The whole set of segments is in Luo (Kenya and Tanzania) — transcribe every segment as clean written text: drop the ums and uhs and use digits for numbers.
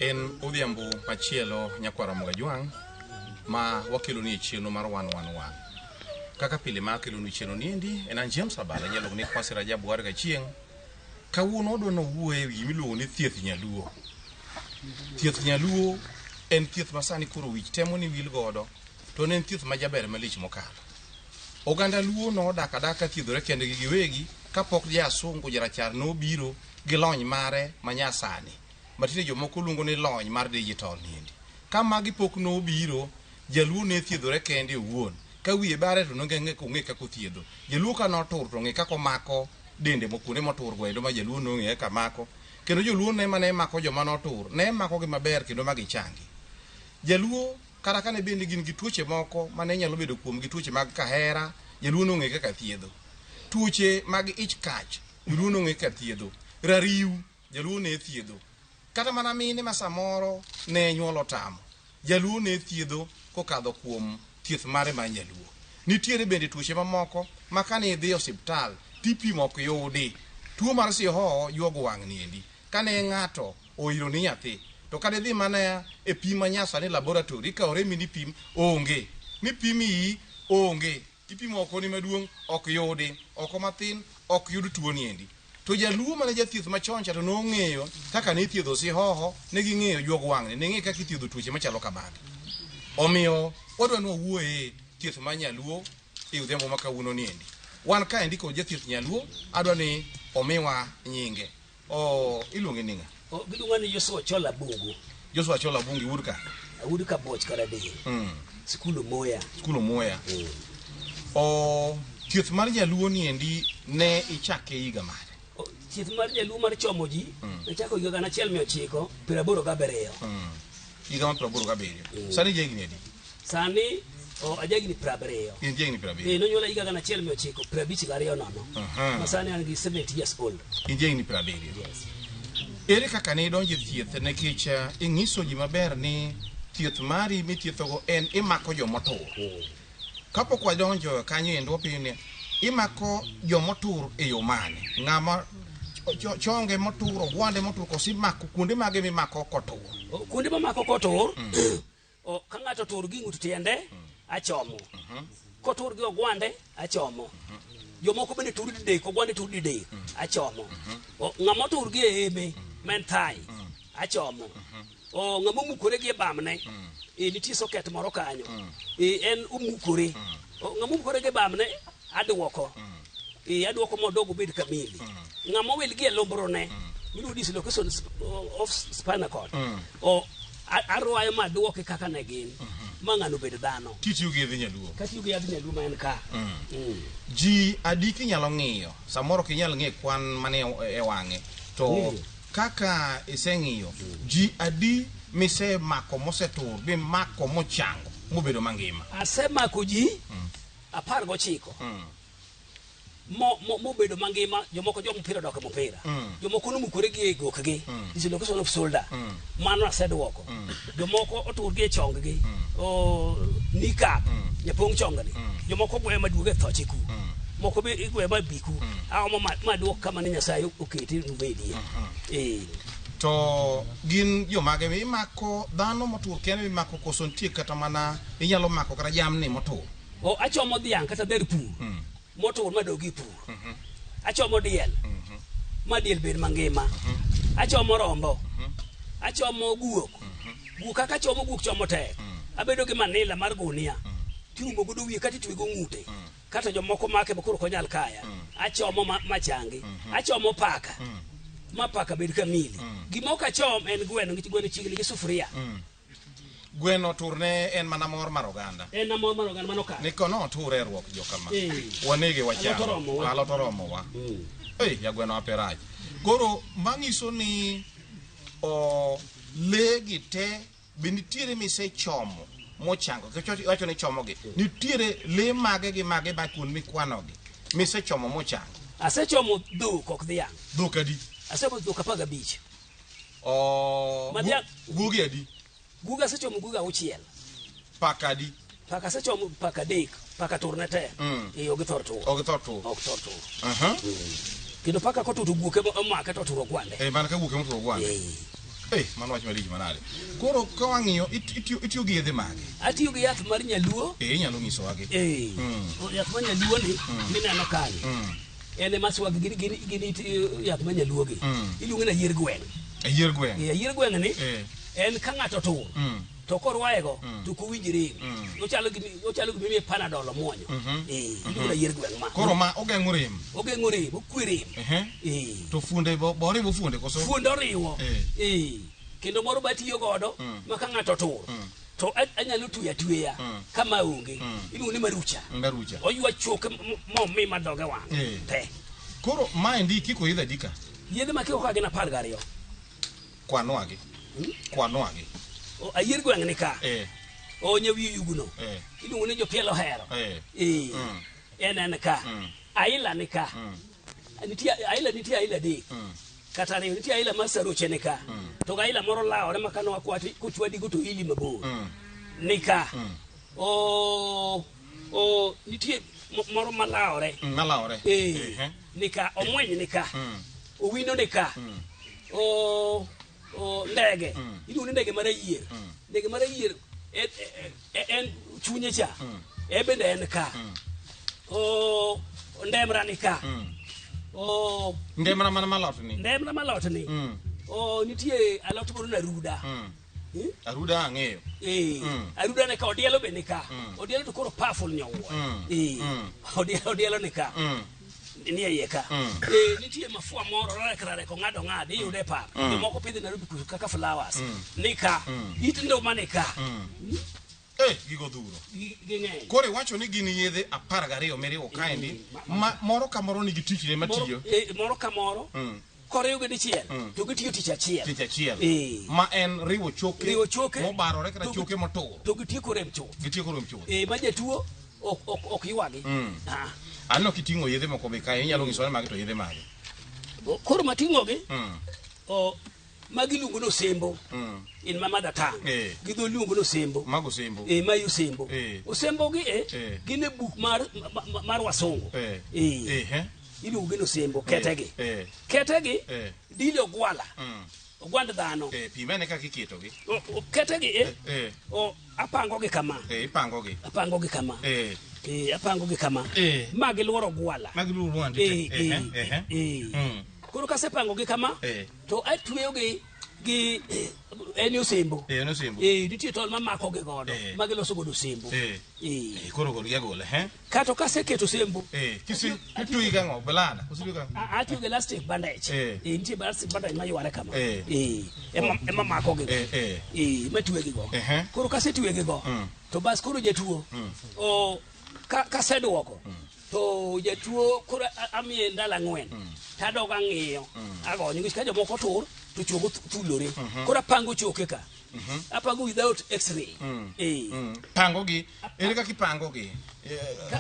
En odhiambo machielo nyakwara Mogajwang' ma wakelo ni chieno mar 111. Kaka pile ma kelo ni chieno niendi en an James Abala nyalo ni kwasi Rajabu war ga chieng. Kawuono do no wuoye wi miluongo ni thieth nyaluo. Thieth nyaluo en thieth masani koro wich temo ni wil godo to en thieth ma jaber malich mokalo. Oganda luo no daka thiedhore kendgi giwegi kapok jasungu jarachar no biro gi lony mare manyasani. Matine jomoko luongo ni lony mar digital niendi. Kama gipok no biro, jaluo ne thiedhore kende owuon. Ka wiye bare to nong'e kaka othiedho. Jaluo ka notur to ng'e kaka omako dende mokuonde motur gwendo ma jaluo no ng'e kaka mako. Kendo joluo ne mane mako joma notur, ne mako gi maber kendo magi changi. Jaluo kata kane bende gin gi tuoche moko mane nyalo bedo kuom gi tuoche mag kahera, jaluo no ng'e kaka thiedho. Tuoche mag ich kach, jaluo no ng'e kaka thiedho. Rariw, jaluo ne thiedho. Kata mana mine ma samoro ne nyuolo tamo, jaluo ne thiedho kokadho kuom thieth mare ma nyaluo. Nitiere bende tuoche mamoko ma kane idhi osiptal tipimo ok yudi. Tuo mar siho yuogo wang' niendi. Kane ng'ato oiro ni nyathi, to kane dhi mana e pim manyasani laboratory ka oremi ni pim onge. Ni pimi onge. Ipimo oko ni maduong' ok yudi, oko matin ok yud tuo niendi. To jaluo mane jathieth machon cha to nong'eyo kaka ne thiedho sihoho, ne ging'eyo juogo wang'ne, ne ng'e kaka ithiedho tuoche machalo kamagi. Omiyo wadwa ni wawuoye thieth mar nyaluo e odhiambo ma kawuono niendi. Wan ka endi kod jathieth nyaluo, adwa ni omiwa nyinge. Iluonge ning'a? Giluonga ni Joshua Chola Bungu. Joshua Chola Bungu wud ka? Wud ka Boch Karade. Skulu Moya. Skulu Moya. Thieth mar nyaluo niendi ne ichake higa mane? Thieth mar nyaluo mar chomo ji ichako higa 1987. Higa mar 87. Sani jegni edi? Sani ajagni 70. In jegni 70. Nonyuola higa 1952 nono. Masani an gi 70 years old. In jegni 70. Yes. Ere kaka ne donje thieth nekech ing'iso ji maber ni thieth mari mithiethogo en imako jomotur. Kapok wadonjo kanyo endo pine imako jomotur e yo mane? Ng'ama chonge motur, ogwande motur kosi mako kuonde mage mimako kotur? Kuonde mamako kotur, ka ng'ato tur gi ng'ut tiende, achomo. Kotur gi ogwande, achomo. Jomoko bende tur didek, ogwande tur didek, achomo. Ng'ama tur gi e eme, men thai, achomo. Ng'ama mukore gi e bamne, nitie soket moro kanyo, en umukore. Ng'ama mukore gi e bamne, aduoko. Aduoko modogo bed kamili. Ng'ama wil gi e lombrone, miluongo dislocation of spinal cord. Arwayo maduoke kaka ne gin. Ma ng'ano bed dhano. Titiyo gi yedhe nyaluo? Katiyo gi yadh nyaluo ma en ka. Ji adi kinyalo ng'iyo, samoro kinyalo ng'e kwan mane e wang'e, to kaka iseng'iyo, ji adi mise mako mosetur, bi mako mochango, mobedo mangima? Asemako ji 19. Mobedo mangima, jomoko jomupira dok mupira. Jomoko nomukore gi e gokgi, dislocation of shoulder. Mano aseduoko. Jomoko otur gi e chonggi, nikap, nyapong chongni. Jomoko gwe maduoge thoche ku. Moko be igwe mabiku. Aomo maduok kama ni Nyasaye oketi nubedie. To gin jomage imako dhano motur kende imako koso nitie kata mana inyalo mako kata jamni motur? Achomo dhiang' kata dher pur. Motur madogi pur. Achomo diel. Ma diel bed mangima. Achomo rombo. Achomo guok. Guok kaka achomo guok chomo tek. Abedo gi manila mar gunia. Tiumo godo wiye kata itwego ng'ute. Kata jomoko make bakoro konyal kaya. Achomo machangi. Achomo paka. Ma paka bed kamili. Gimoko achom en gweno, ng'ich gweno chigni gi sufuria. Gweno turne en mana mor mar oganda. En mor mar oganda mano ka. Nikono oture ruok jokama. Wanege wachamo. Alot oromo wa. Ya gweno aperaj. Koro mangiso ni le gi te benitiere mise chomo mochango. Wacho ni chomo gi. Nitiere le mage gi mage ba kun mikwano gi. Mise chomo mochango. Asechomo dhok ok dhiang'. Dhok adi? Asebo dhok 15. Gugi adi? Guga asechomo guga 6. Paka adi? Paka asechomo paka 3. Paka turne te. Ogithor tur. Ogithor tur. Ogithor tur. Kendo paka kotutu guke make to turo gwande. Mana ka guke moturo gwande. mano wach malich manade. Koro ka wang'iyo itiyo gi yedhe mage. Atiyo gi yath mar nyaluo. Inyalo nyisowa gi. Yath mar nyaluo ni mineno kanyo. Ene maswag gini yath mar nyaluo gi. Iluongo ni ayier gweng'. Ayier gweng'. Ayier gweng' ni en ka ng'ato tur. To korwaego to kowinjre. Ochalo gi mi panadol muonyo. Iluongo ni ayier gweng' ma. Koro ma ogeng'o rem. Ogeng'o rem, okwe rem. To funde bo riwo funde koso? Funde oriwo. Kendo moro batiyo godo ma ka ng'ato tur. To anyalo tuya tuya kama onge. Iluongo ni marucha. Marucha. Oywa choke momi madoge wang'. Te. Koro ma endi kiko yedhe adika. Yedhe ma kiko ka gin 12. Kwanwagi. Kwanwagi. Ayier gweng' ni ka. Nyawi yuguno. Iluongo ni jopielo hero. En ka. Aila ni ka. Nitie aila dik. Kata ariyo nitie aila mar saroche ni ka. To aila moro laore makano akwati kuchwadi go to ili mabor. Ni ka. Nitie moro malaore. Malaore. Ni ka omweny ni ka. Owino ni ka. Ndege. Iluongo ni ndege mar ayier. Ndege mar ayier en chunye cha. Bende en ka. Ndemra ni ka. Ndemra mana malot ni. Ndemra malot ni. Nitie alot moro na ruda. Aruda ang'eyo. Aruda ne ka odielo be ni ka. Odielo to koro powerful nyowo. Odielo ni ka. Ni ye ka. Nitie mafua moro rare ko ng'ado iyude pap. Moko pidhi Nairobi kaka flowers. Ni ka. It ndo mane ka. Gigo dhuro. Ging'eny. Koro iwacho ni gin yedhe 12 miriwo kaendi ma moro ka moro nigi tichne matiyo. Moro ka moro. Koriw gi dichiel to gitiyo tich achiel. Tich achiel. Ma en riwo choke mobarore kata choke motur. To gitieko rem chuth. Gitieko rem chuth. Ma jatuo ok ywagi. Anno kiting'o yedhe moko be kae inyalo nyisowa magi to yedhe mage. Koro mating'o gi magi luongo no sembo. In my mother tongue. Gido luongo no sembo. Mago sembo. Mayo sembo. Osembo gi gin e buk mar wasungu. Iluongo no sembo ketegi. Ketegi dilo gwala. Ogwand dhano. Pimene kaka iketogi. Ketegi apango gi kama. Ipango gi. Apango gi kama. Apango gi kama. Magi luoro gwala. Magi luoro gwala. Koro kasepango gi kama to atweyo gi en osembo. En osembo. Nitie tol mamako gi godo magi loso godo osembo. Koro gol ya gol Kato kaseketo osembo. Kitui gang'o belada. Atiyo gi elastic bandage. Nitie elastic bandage mayware kama. Ema mako gi. Matwe gi go. Koro kasetwe gi go to bas koro jatuo kaseduoko. To jatuo koro amiye ndala 4 tadoga ng'iyo agonyo nikech ka jomoko tur to chogo thulore koro apango choke ka apango without x-ray pango gi ere kaka ipango gi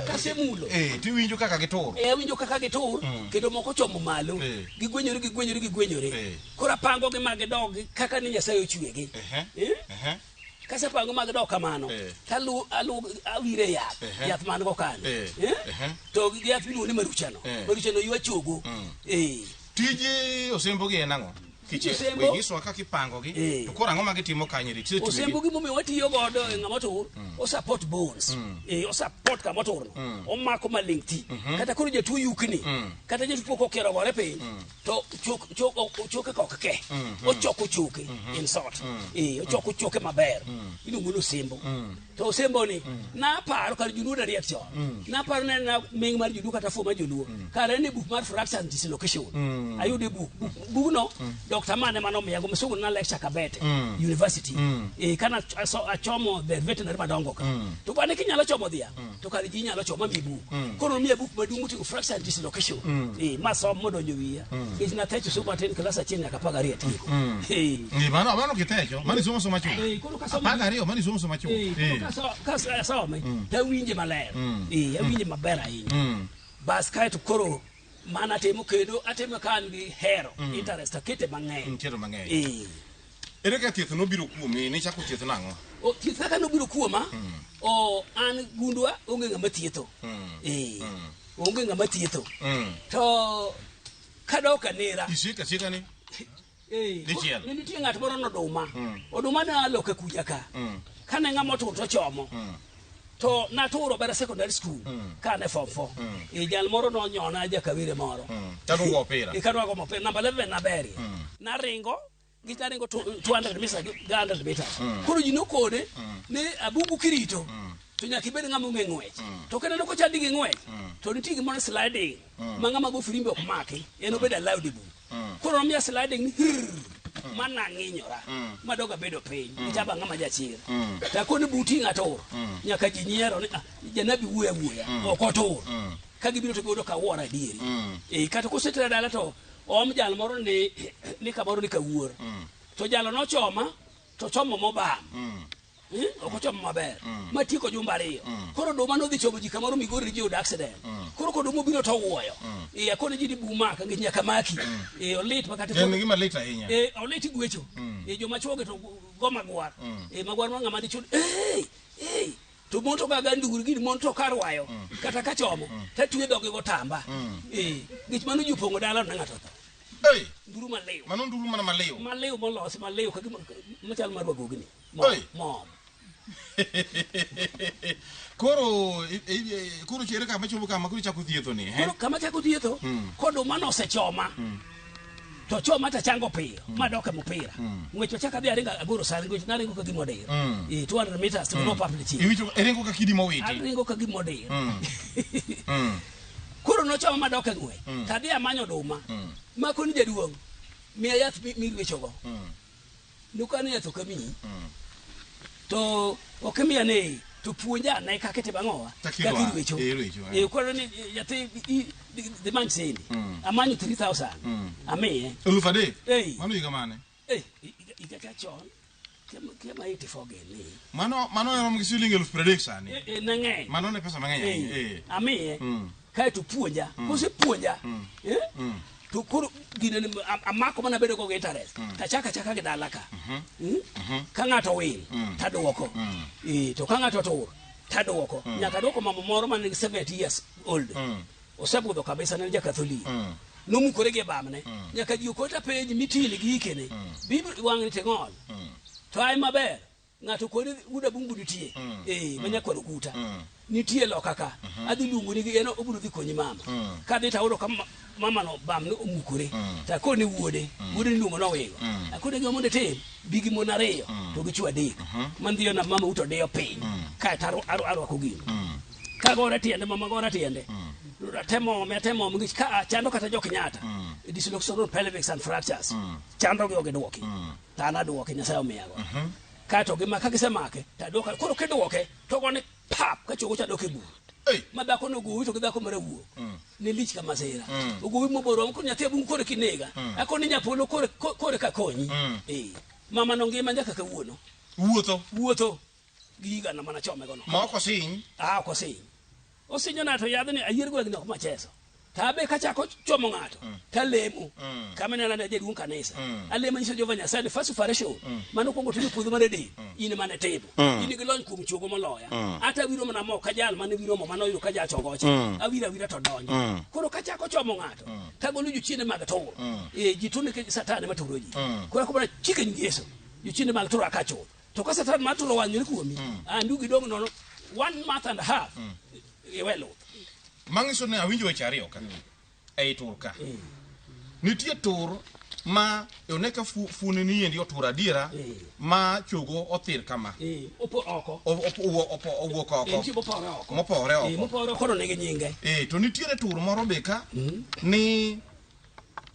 kasemulo tiwinjo kaka gitur winjo kaka gitur kendo moko chomo malo gigwenyore koro apango gi mag dog kaka ni Nyasaye ochwegi kasepango mag dok kamano talu awire yath man go kan to yath miluongo ni maruchano ywa chogo tiji osembo gi en ang'o Kichiso kaka ipango gi to koro ang'o ma gitimo kanyeri osembo gi momiyo watiyo godo ng'ama tur o support bones o support kama tur no o mako maling ti kata koro jatuo yukni kata jatuo kokero gore piny to choke kokke o choko choke in sort o choko choke maber iluongo ni osembo to osembo ni na paro kar juluo da riek chon na paro ne na ming mar juluo kata fu ma juluo kare ni buk mar fracture and dislocation ayude buk no Dr. Mane manomiya go msugu na lecture Kabete University kana achomo the veterinary madongo ka to bane kinyalo chomo dia to kali ji nyalo chomo mibu kono miya book madungu ti fracture and dislocation maso modonjo wiya is na techo super 10 class achini akapaga ria ti mano kitecho mani somo macho apaga rio mani somo macho kasa some ta winje maler winje maber ahinya bas kai to koro mana temo kedo atemo kan gi hero interest akete mang'eny ere ka thieth no biro kuomi ni chako thieth nang'o thieth kaka no biro kuoma an gundwa onge ng'ama thietho onge ng'ama thietho to kadok anera isika ni dichiel ni nitie ng'at moro noduma oduma ne aloke kuja ka kane ng'ama otur to chomo to naturo bera secondary school kane form 4 jal moro nonyona jakawire moro tadugo opira kadwago mopira namba 11 na beri naringo gitaringo 200 meters 100 meters koro ji nokone ni abugu kirito to nyaka ibed ng'ama ong'e ng'wech to kendo ko chadi gi ng'wech to nitie gimoro sliding ma ng'ama go firimbe ok maki en obed allowed bu koro nomiya sliding ni mana ng'inyora madoga bedo piny ichaba ng'ama jachir ta koni buti ng'ato nyaka ji nyiero ni janabi wuoya ok otur ka gibiro to godo ka wuora dieri kata kosetere dala to om jal moro ni kamoro ni kawuor to jalo nochoma to chomo mobam okochomo maber matiko jumba ariyo koro duma nodhi chomo ji kamoro Migori ji od accident koro kodumo biro to wuoyo akone ji di bumaka ngi nyaka maki olit makati en gima lit ahinya olit gwecho joma chuoge to go magwar magwar ma ng'ama dichud to monto ga gandur gini monto karwayo kata kachomo ta tuwe doge go tamba gich manu jupongo dala na ng'ato nduru maleo mano nduru mana maleo molos maleo ka machal mar bagogni mom koro chere kama chobo kama kuri chako thietho ni koro kama chako thietho kodo mano osechoma to choma ta chango piyo madoka mupira ngwecho chaka dhi aringa agoro sari ngwecho naringo ka gimo der 200 meters no papli chi iwicho erengo ka kidi mowiti aringo ka gimo der koro no choma madoka ngwe tadhi amanyo duma makoni jaduong miya yath mirwechogo nukane yath okami to okamiya ne to puonja na kakete bangowa kakirwecho koro ni yathi the man saying amanyo 3000 ame ulufade mano yiga mane iga chon kema 84 geni mano ero mgisilingi 1000 sani nange mano ne pesa mang'eny ame kai to puonja kose puonja to koro gine amako mana bedo go interest ta chaka gi dalaka ka ng'ato wil taduoko to ka ng'ato tur taduoko nyaka duoko mama moro man 70 years old osebudho kabisa ne jakatholi nomukore ge bamne nyaka ji okota penj mitini gi ikene bibi wang'ni teng'ol to ai maber ng'ato kodi uda bungu nitie manya kwaro guta nitie lokaka adhi lungu ni eno obiro dhi konyi mama ka dhi tawro ka mama no bam no omukore ta koni wuode lungu no wego akode go monde tem bigi mon ariyo to gichwa dek man dhiyo na mama uto deyo piny ka taro aro ko gino ka gore tiende mama gore tiende temo ngi ka chando kata jok nyata dislocated pelvic and fractures chando go duoki tana duoki nyasayo miyago kato gima kagisemake tadoka koro kedoke to gone pap ka chogo chadoke bu madako no guwi to gidako mare wuo ne lich kama sera oguwi moboro ko nyathi bu kore kinega akoni nyapolo kore ka konyi mama no ngima njaka ka wuono wuotho giga na mana chome gono ma ko sin ko sin osinyo na to yadhni ayirgo gino kuma cheso tabe kachako chomo ng'ato talemo kama nena na jedun kanisa alema nyiso Jehova Nyasaye first faresho mano kongo tini pudho mane de ine mane tebo ine gilony kum chogo moloya ata wiro mana mo kajal mane wiro mo mano yiro kaja chogoche awira to donjo koro kachako chomo ng'ato tagolo juchine mag toro jitune ke satane matoroji koro ko bana chicken Yesu juchine mag toro akacho to ka satane matoro wanyuri kuomi andugi dong nono 1 month and a half welo mangiso ne awinjo weche ariyo ka ei tur ka nitie tur ma oneka fune ni endi otur adiera ma chogo othir kama opo oko mopore oko mopore oko ne nyinge to nitie tur moro beka ni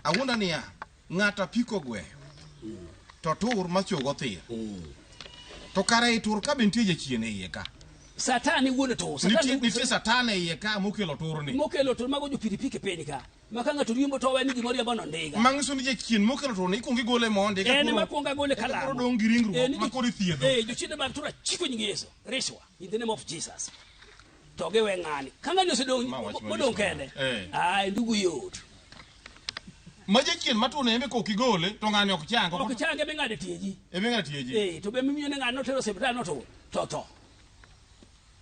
awunda niya ng'ata piko gwe to tur ma chogo othir to kare tur ka bentie jachiene iye ka satani wuone to nitie satane iye ka mokelo turni mago jo piripike peni ka makanga to riembo to weni gimoro ya bano ndiga mangiso ni jachien mokelo turni ikongi gole monde ka makonga gole kala koro dong giringruok makori thiedho jo chinde mag tura chiko nyingi Yesu reswa in the name of Jesus to ge we ng'ani kanga nyose dong modong kende ndugu yot majachien matune embe ko kigole to ng'ani ok change be ng'ade tieji to be mimiyo ne ng'ano tero hospital no to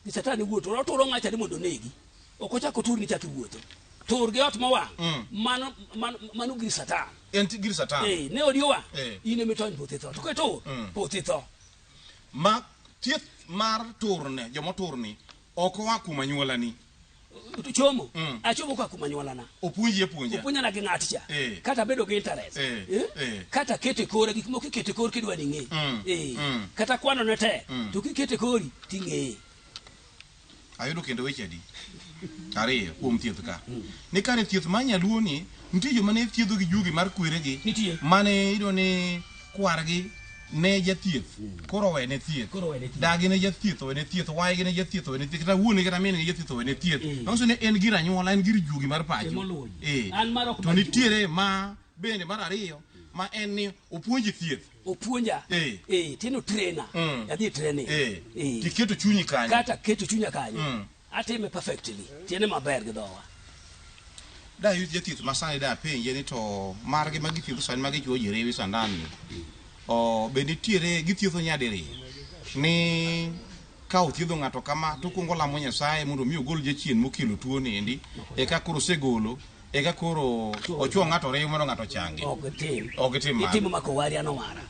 di satani wuoto oturo ng'acha ni mondo negi okochako tur ni chaki wuoto tur ge ot mawang mano gir satan en gir satan ne odiowa Eh. ine mitony puthi tho to keto puthi tho ma thieth mar turne jomo turni oko wa kuma nyuolani chomo achomo kwa kumanyolana opuonji puonja opuonjana gi ng'at cha Eh. kata bedo gi interest kata kete kore gik moko kete kore kidwa ni ng'e kata kwano ne te to kikete kori ting'e ayudo kendo weche adi ariyo kuom thieth ka ni kare thieth ma nyaluo ni nitie joma ne thiedho gi jugi mar kweregi Nitie. mane iyudo ni kwargi ne jathieth koro wene thieth Koro wene thieth. dagi ne jathieth wene thieth waygi ne jathieth wene thieth kata wuone kata min ne jathieth wene thieth manyiso ni en gir anyuola en gir jugi mar pacho Emoluwo ji. An mar ok to mar nitiere ma bende mar ariyo ma en ni opuonji thieth opuonja tino trainer adhi training tiketo chunyi kanyo kata keto chunya kanyo atime perfectly tiene maber gi dhowa da yut jathieth masani da penje ni to margi ma githiedho sani ma gichuo ji rewi sandan ni be nitiere githiedho nyadiri ni ka othiedho ng'ato kama to kuongo lamo Nyasaye mondo mi ogol jachien mokelo tuo niendi eka koro segolo eka koro ochuo ng'ato rewi mondo ng'ato changi ok tim itimo makowari anomara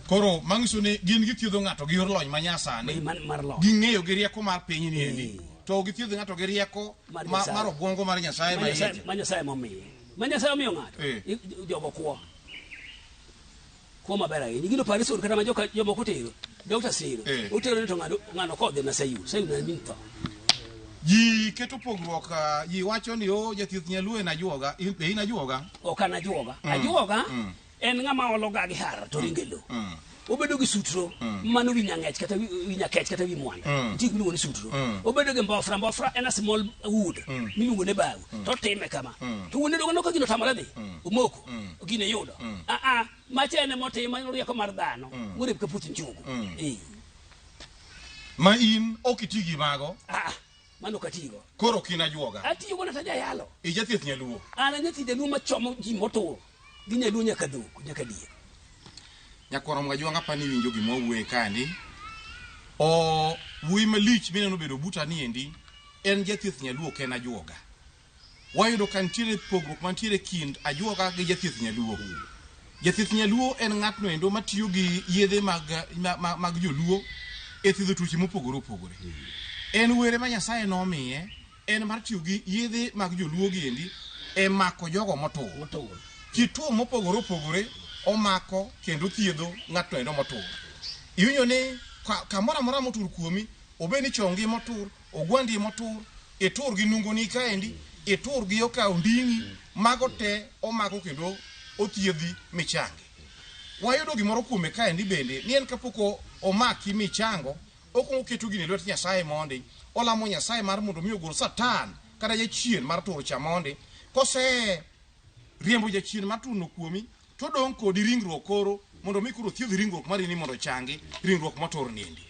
koro mangiso ni gin githiedho ng'ato gi yor lony ma nyasani mar lo ging'eyo gi rieko mar piny niendi to githiedho ng'ato gi rieko mar obwongo mar Nyasaye ma iye ma Nyasaye momiye ma Nyasaye omiyo ng'ato jogo kuo maber ahinya gino Paris kata ma jomoko tero Dr. Siro otero ni to ng'ano kodhi na sayu na min tho ji keto pogruok ji wacho ni jathieth nyaluo en ajuoga in ajuoga ok an ajuoga en ng'ama ologa gi har to ringelo obedo gi sutro mano winya ng'ech kata winya kech kata wi mwanda tik miluongo ni sutro obedo gi mbofra en a small wood miluongo ne bau to time kama to wuone dogo ka gino tamara dhi omoko gine yudo machene motimo rieko mar dhano morep ka puth njugu ma in ok iti gi mago mano katigo koro kin ajuoga atiyo na taja yalo jathieth nyaluo ana nyathi jaluo machomo ji motur gi nyaluo nyaka dhok nyaka dier nyakwaro mga juanga pani winjo gima wuoye kandi wuoyi malich mineno bedo buta niendi en jathieth nyaluo ken ajuoga wayudo ka nitiere pogruok mantiere kind ajuoga gi jathieth nyaluo jathieth nyaluo en ng'atno endo matiyo gi yedhe mag joluo e thiedho tuoche mopogore opogore en were ma Nyasaye nomiye en mar tiyo gi yedhe mag joluo giendi e mako jogo motur kituo mopogore opogore omako kendo thiedho ng'ato endo motur iwinjo ni kamoro amora motur kuomi obed ni chongi motur ogwandi motur itur gi nungoni kaendi itur gi oka onding'i mago te omako kendo othiedhi michangi wayudo gimoro kuome kaendi bende ni en kapoko omaki michango okongo keto gini lwet Nyasaye mondi olamo Nyasaye mar mondo mi ogol satan kata jachien mar tur cha mondi kose riembo jachien mar turno kuomi to dong kodi ringruok koro mondo mi koro thiedh ringruok mari ni mondo changi ringruok motur niendi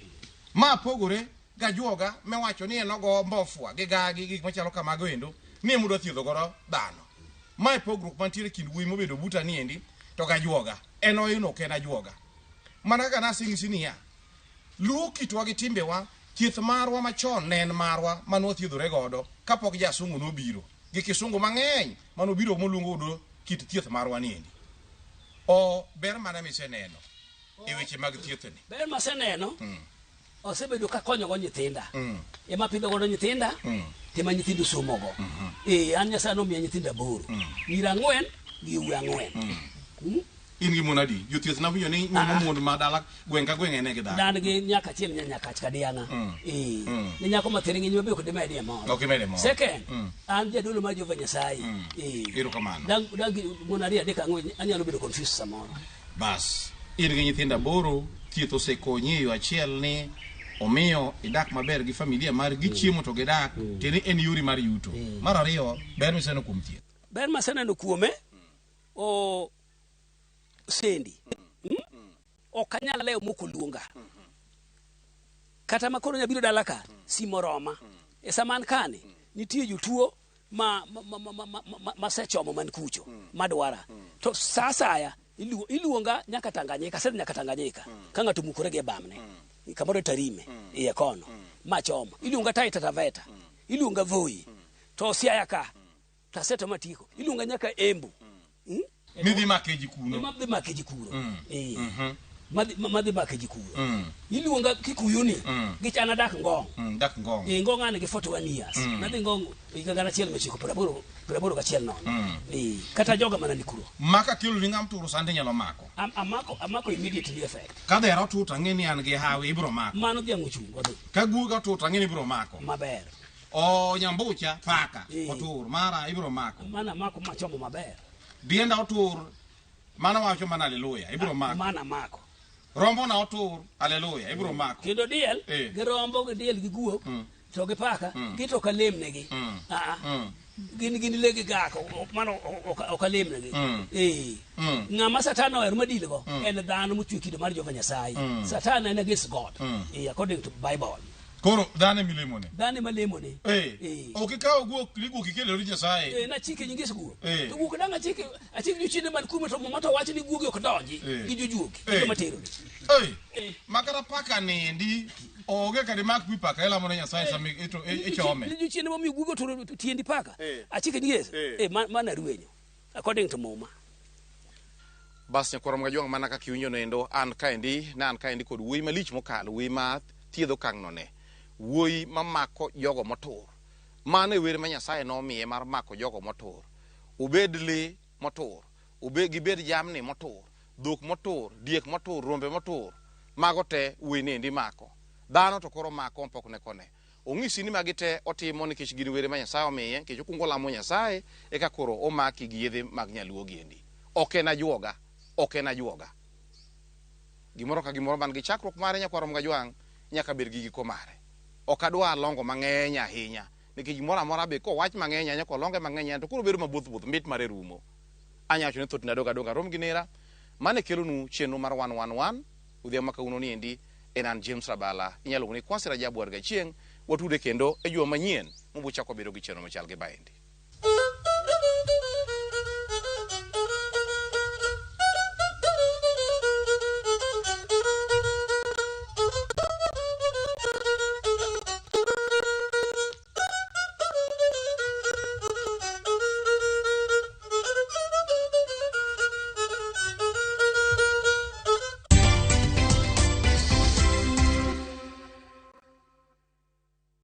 ma pogore gajuoga mewacho ni en ogo mbofwa gi gagi gik machalo kamago endo ni mudo thiedho godo dhano ma pogruok mantiere kind wuoyi mobedo buta niendi to gajuoga en oyino ken ajuoga mana kaka nasing'isi niya luwo kitwa gi timbewa thieth marwa machon ne en marwa manwa thiedhore godo kapok jasungu nobiro gi kisungu mang'eny manobiro moluongo godo kit thieth marwa niendi ber mana miseneno e weche mag thiethni ber maseneno osebedo ka konyogo nyithinda ema pidho godo nyithinda tema nyithindo somogo an Nyasaye nomiya nyithinda 8 nyiri 4 gi yawuoyi 4 in gi mon adi jothieth na winjo ni nyumo mon ma dala gweng' ka gweng' ene gi dhano dan gi nyaka achiel nyaka kadianga ni nyako matin ng'eny mabe kod medie moro second an jadolo mar Jehova Nyasaye erokamano dan mon 2 3 4 anyalo bedo confused samoro bas in gi nyithinda 8 thieth osekonyi e yo achiel ni omiyo idak maber gi familia mar gi chiemo to gidak teni en yori mar yuto mar ariyo ber miseno kuom thieth ber maseneno kuome sendi okanyal lewo moko luonga kata makoro nyabiro dala ka simo roma e saman kane nitie jotuo masechomo man kucho madwara to sasaya iluonga nyaka Tanganyika sed nyaka Tanganyika ka ng'ato mukore gi bamne kamoro Tarime e kono machomo iluonga Taita Taveta iluonga Voi to Siaya ka Taseto Matiko iluonga nyaka Embu midhi make ji kuno madhi make ji kuro madhi make ji kuro iluonga Kikuyu ni gichana dak ngong dak ngong ngong ane gi 41 years nadhi ngong igangana chiel mechiko 80 gachiel nono kata joga mana ni kuro maka kilo ni ngam turu sande nyalo mako amako immediately effect ka dhero tuta ngeni an gi hawi ibro mako mano dhiang' ochung wadhi ka guga tuta ngeni ibro mako maber o nyambucha paka otur mara ibro mako mana mako machomo maber dienda otur mana wacho mana haleluya ibro mako mana mako rombo na otur haleluya ibro mako kendo diel gi rombo gi diel gi guok to gi paka gito kalem negi gin legi gako mano okalem negi ng'ama Satan oher madilgo en dhano mochwe kido mar Jehova Nyasaye. Satan en against God according to Bible. Koro dhane milemone dhane malemone okikawo guok ligo kikelo ri Nyasaye na chike nyingis guok to guok danga chike achike juchine man kume to moto wach ni guogi ok donji gi jujuogi kendo matero makara paka ni ndi oge kadi mak pi paka ela mono Nyasaye sami ito echome ni juchine mo mi guogo to tiendi paka achike nyingis mana ruwenyo according to Muma. Bas nyakwara mga juang mana ka kiunyo nendo an kaendi kod wuoyi malich mokalo wuoyi ma thiedho kang'none wuoyi mamako jogo motur mano e were ma Nyasaye nomiye mar mako jogo motur obed le motur gibed jamni motur dhok motur diek motur rombe motur mago te wuoyi nendi mako dhano to koro mako mpokne kone ong'isi ni magi te otimo nikech gin were ma Nyasaye omiye nikech okungo lamo Nyasaye eka koro omaki gi yedhe mag nyaluo giendi ok en ajuoga gimoro ka gimoro man gi chakruok mare nyakwaro mga juang nyaka ber gi giko mare ok adwa longo mang'eny ahinya nikech gimoro amora be kowach mang'eny anya kolonge mang'eny to koro bedo mabuth mit mare rumo anyacho ne thot nadonga rom gi nera mane kelonu chenro mar 111 udhiambo makauno ni endi enan James Rabala inyalo ng'e Kwasi Rajabu Warga chieng watude kendo e juma manyien mubuchako bedo gi chenro machal gi baendi.